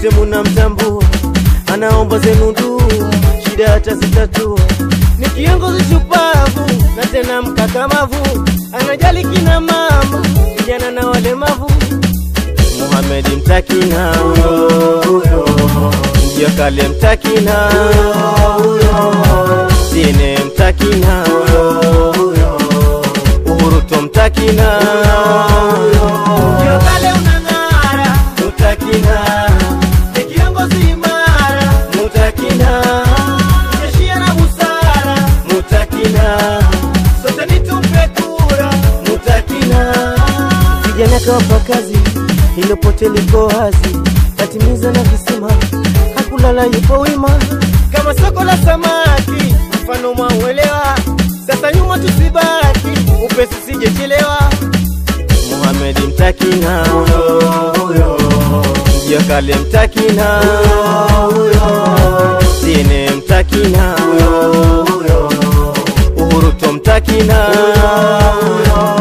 wote mnamtambua, anaomba zenu dua, shida hata zitatua. Ni kiongozi shupavu na tena mkakamavu, anajali kina mama, vijana na walemavu. Mohamed Mtakina huyo, Jakale Mtakina huyo, Dine Mtakina huyo, Uhuru Mtakina huyo. Jakale unang'ara Mtakina, ni kiongozi imara Mtakina, jeshia na busara Mtakina, sote nitumpe kura Mtakina. Vijana kawapa kazi, hilo pote liko wazi, katimiza na visima, hakulala yupo wima. Kama soko la samaki, mfano mauelewa, sasa nyuma tusibaki, upesi sijechelewa. Mohamed Mtakina huyo, Jakale Mtakina huyo, Dine Mtakina huyo, Uhuru Mtakina huyo.